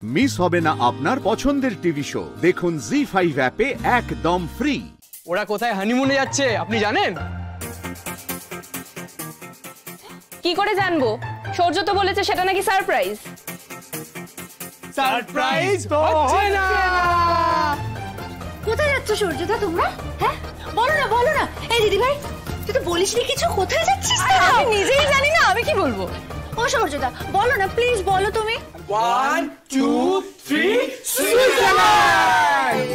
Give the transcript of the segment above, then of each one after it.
Miss হবে না আপনার পছন্দের টিভি শো। দেখুন জি5 অ্যাপে একদম ফ্রি। ওরা কোথায় হানিমুনে যাচ্ছে আপনি জানেন? কি করে জানবো? সূর্য তো বলেছে সেটা নাকি সারপ্রাইজ। সারপ্রাইজ হচ্ছে না। কোথায় যাচ্ছ সূর্যদা তোমরা? হ্যাঁ বলো না। এই দিদি ভাই তুই তো বলিসনি কিছু, কোথায় যাচ্ছিস? আমি নিজেই জানি না, আমি কি বলবো? ও সূর্যদা বলো না প্লিজ, বলো তুমি। 1 2 3 সুইজারল্যান্ড।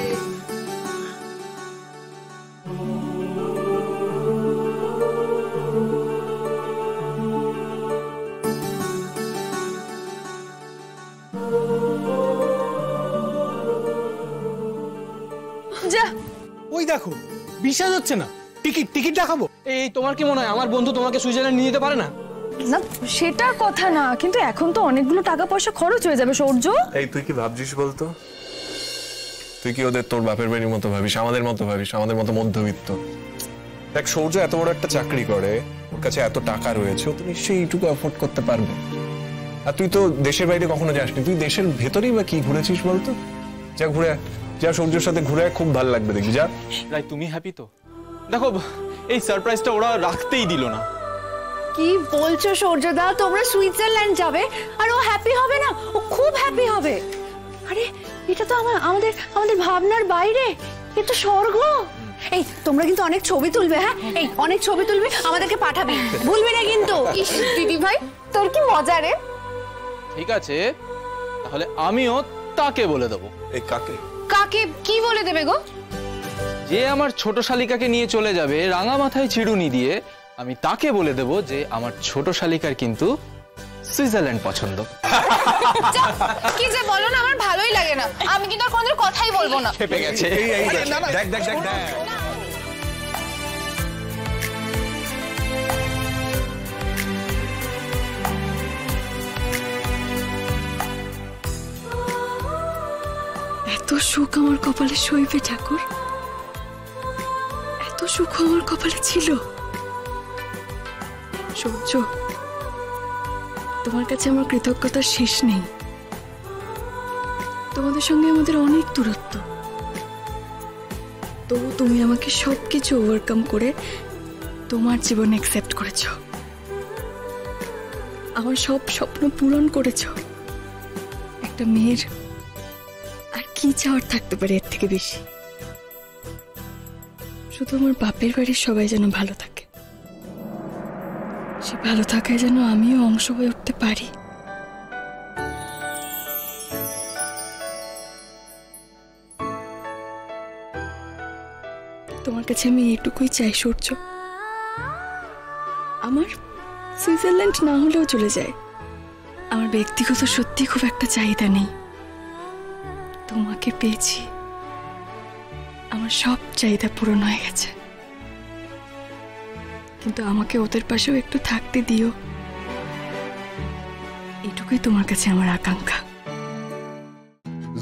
যা, ওই দেখো বিশ্বাস হচ্ছে না। টিকিট দেখাবো। এই তোমার কি মনে হয় আমার বন্ধু তোমাকে সুইজারল্যান্ড নিয়ে যেতে পারে না? না সেটা কথা না, কিন্তু এখন তো অনেকগুলো টাকা পয়সা খরচ হয়ে যাবে সূর্য। এই তুই কি ভাবছিস বলতো? তুই কি ওদের তোর বাপের বাড়ির মতো ভাবিস, আমাদের মতো ভাবিস, আমাদের মতো মধ্যবিত্ত? দেখ সূর্য এত বড় একটা চাকরি করে, ওর কাছে এত টাকা রয়েছে, ও তো নিশ্চয়ই এইটুকু অ্যাফোর্ড করতে পারবে। আর তুই তো দেশের বাইরে কখনো যাসনি, তুই দেশের ভেতরেই বা কি ঘুরেছিস বলতো? যা ঘুরে যা, সূর্যের সাথে ঘুরে খুব ভালো লাগবে দেখবি। যা রাই, তুমি হ্যাপি তো? দেখো এই সারপ্রাইজটা ওরা রাখতেই দিল না। কি বলছো সূর্যদা, তোমরা সুইজারল্যান্ড যাবে আর ও হ্যাপি হবে না? ও খুব হ্যাপি হবে। আরে এটা তো আমাদের ভাবনার বাইরে, এ তো স্বর্গ। এই তোমরা কিন্তু অনেক ছবি তুলবে, হ্যাঁ এই অনেক ছবি তুলবে, আমাদেরকে পাঠাবি, ভুলবি না কিন্তু। দিদি ভাই তোর কি মজা রে। ঠিক আছে তাহলে আমিও তাকে বলে দেবো। এই কাকে? কাকে কি বলে দেবে গো? যে আমার ছোট শালিকাকে নিয়ে চলে যাবে রাঙা মাথায় চিরুনি দিয়ে, আমি তাকে বলে দেব যে আমার ছোট শালিকার কিন্তু সুইজারল্যান্ড পছন্দ। কি যে বলো না, আমার ভালোই লাগে না। আমি কিন্তু আর কোনোদিন কথাই বলবো না। খেপে গেছে। দেখ এত সুখ আমার কপালে সইবে ঠাকুর, এত সুখ আমার কপালে ছিল। সূর্য, তোমার কাছে আমার কৃতজ্ঞতার শেষ নেই। তোমাদের সঙ্গে আমাদের অনেক দূরত্ব, তবু তুমি আমাকে সবকিছু ওভারকাম করে তোমার জীবন অ্যাকসেপ্ট করেছ, আমার সব স্বপ্ন পূরণ করেছ। একটা মেয়ের আর কি চাওয়ার থাকতে পারে এর থেকে বেশি? শুধু আমার বাপের বাড়ির সবাই যেন ভালো থাকে, সে ভালো থাকায় যেন আমিও অংশ হয়ে উঠতে পারি। তোমার কাছে আমি এইটুকুই চাই সূর্য, আমার সুইজারল্যান্ড না হলেও চলে যায়। আমার ব্যক্তিগত সত্যি খুব একটা চাহিদা নেই, তোমাকে পেয়েছি, আমার সব চাহিদা পূরণ হয়ে গেছে। কিন্তু আমাকে ওদের পাশেও একটু থাকতে দিও, এটুকুই তোমার কাছে আমার আকাঙ্ক্ষা।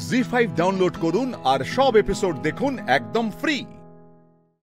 জি5 ডাউনলোড করুন আর সব এপিসোড দেখুন একদম ফ্রি।